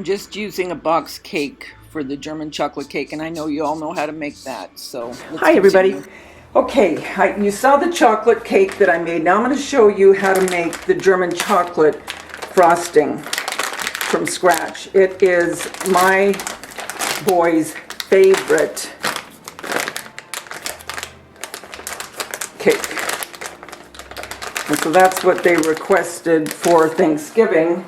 I'm just using a box cake for the German chocolate cake, and I know you all know how to make that, so Hi everybody. Okay, you saw the chocolate cake that I made. Now I'm going to show you how to make the German chocolate frosting from scratch. It is my boy's favorite cake. And so that's what they requested for Thanksgiving.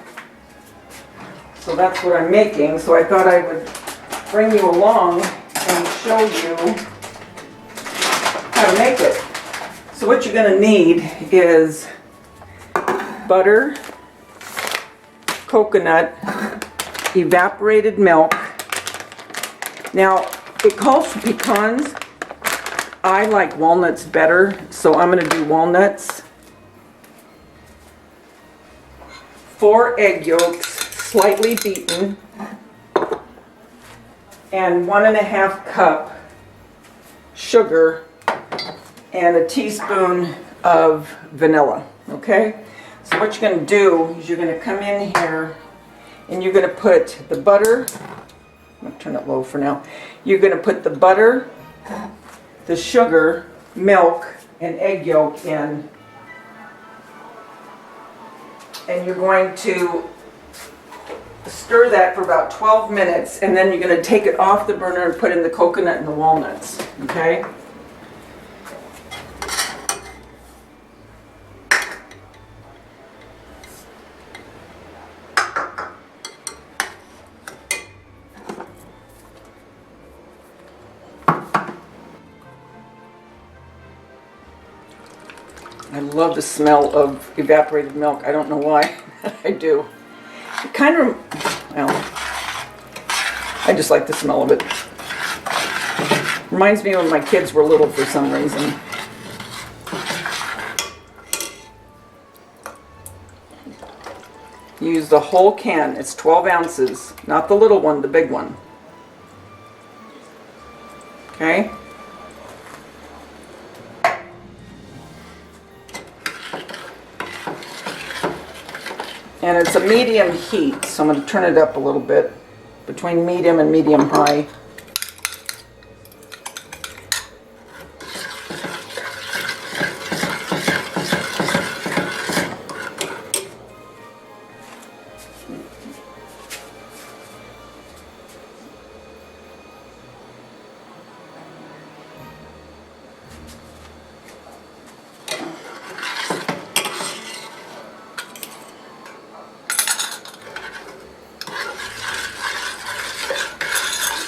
So that's what I'm making. So I thought I would bring you along and show you how to make it. So what you're going to need is butter, coconut, evaporated milk. Now it calls for pecans. I like walnuts better, so I'm going to do walnuts. 4 egg yolks, slightly beaten, and 1½ cup sugar and a teaspoon of vanilla. Okay, so what you're going to do is you're going to come in here and you're going to put the butter. I'm going to turn it low for now. You're going to put the butter, the sugar, milk, and egg yolk in, and you're going to stir that for about 12 minutes, and then you're going to take it off the burner and put in the coconut and the walnuts. Okay? I love the smell of evaporated milk. I don't know why. I do. It kind of, well, I just like the smell of it. Reminds me of when my kids were little for some reason. Use the whole can. It's 12 ounces, not the little one, the big one. Okay? And it's a medium heat, so I'm going to turn it up a little bit, between medium and medium high.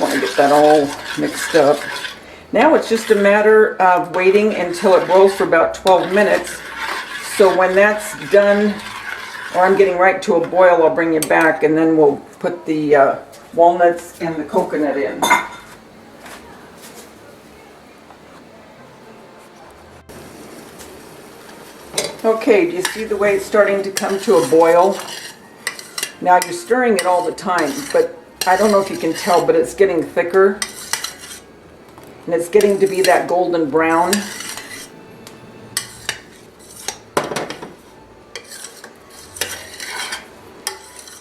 Want to get that all mixed up. Now it's just a matter of waiting until it boils for about 12 minutes. So when that's done, or I'm getting right to a boil, I'll bring you back and then we'll put the walnuts and the coconut in. Okay, do you see the way it's starting to come to a boil? Now you're stirring it all the time, but I don't know if you can tell, but it's getting thicker. And it's getting to be that golden brown.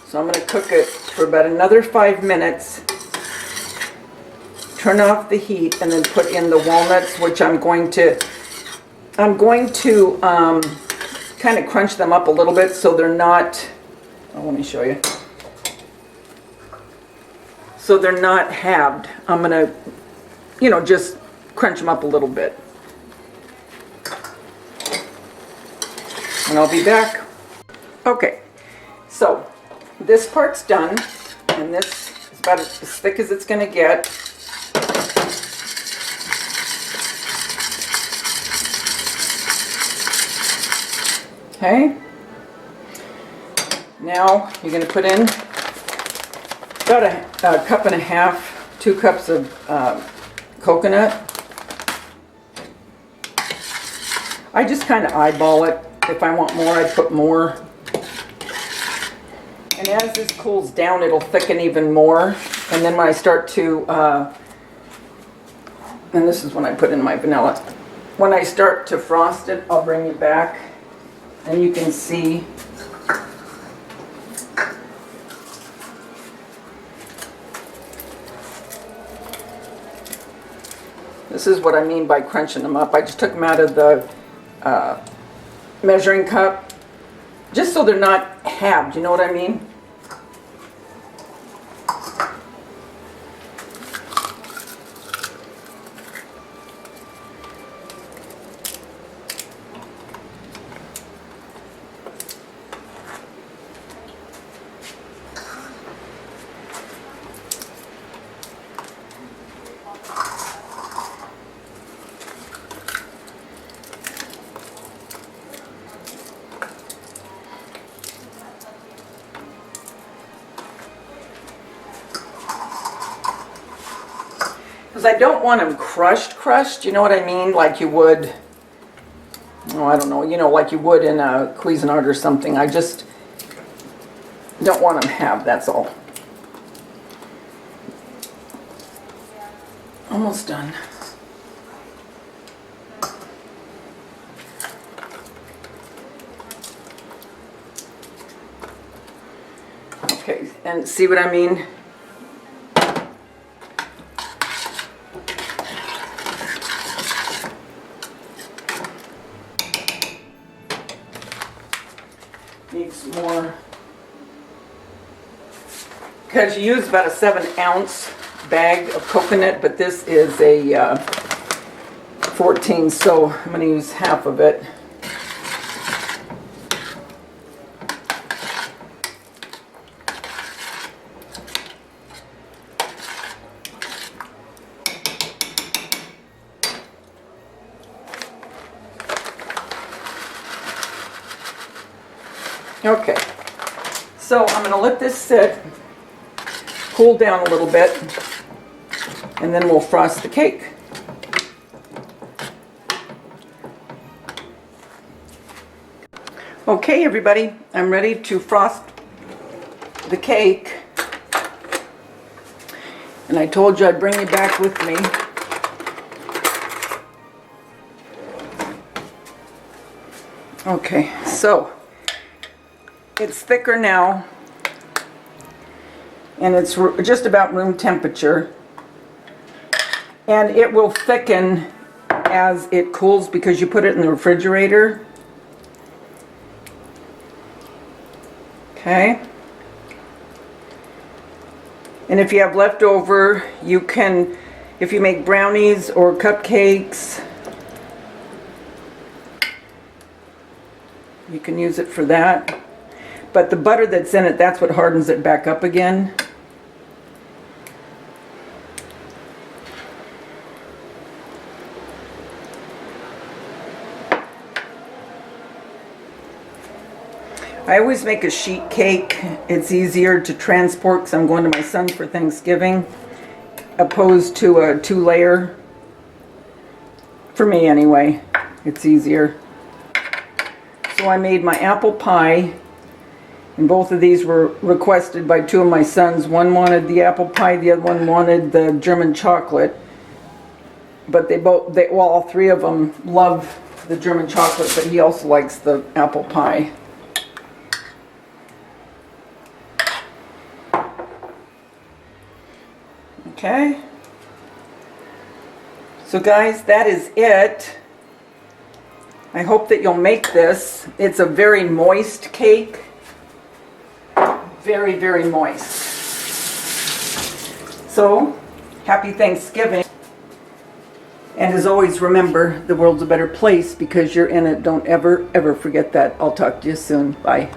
So I'm going to cook it for about another 5 minutes. Turn off the heat and then put in the walnuts, which I'm going to kind of crunch them up a little bit so they're not, oh, let me show you. So they're not halved. I'm going to, just crunch them up a little bit. And I'll be back. Okay, so this part's done, and this is about as thick as it's going to get. Okay, now you're going to put in about a cup and a half, 2 cups of coconut. I just kind of eyeball it. If I want more, I put more. And as this cools down, it'll thicken even more. And then when I start to, and this is when I put in my vanilla. When I start to frost it, I'll bring you back. And you can see This is what I mean by crunching them up. I just took them out of the measuring cup, just so they're not halved, you know what I mean? Because I don't want them crushed, you know what I mean? Like you would, oh, I don't know, you know, like you would in a Cuisinart or something. I just don't want them halved, that's all. Almost done. Okay, and see what I mean? Needs more, because you use about a 7-ounce bag of coconut, but this is a 14, so I'm going to use half of it. Okay, so I'm going to let this sit, cool down a little bit, and then we'll frost the cake. Okay, everybody, I'm ready to frost the cake. And I told you I'd bring you back with me. Okay, so it's thicker now, and it's just about room temperature, and it will thicken as it cools because you put it in the refrigerator. Okay, and if you have leftover, you can, if you make brownies or cupcakes, you can use it for that. But the butter that's in it, that's what hardens it back up again. I always make a sheet cake. It's easier to transport because I'm going to my son's for Thanksgiving, opposed to a 2-layer. For me anyway, it's easier. So I made my apple pie. And both of these were requested by 2 of my sons. One wanted the apple pie, the other one wanted the German chocolate. But well, all 3 of them love the German chocolate, but he also likes the apple pie. Okay. So guys, that is it. I hope that you'll make this. It's a very moist cake. Very, very moist. So, happy Thanksgiving. And as always, remember, the world's a better place because you're in it. Don't ever, ever forget that. I'll talk to you soon. Bye.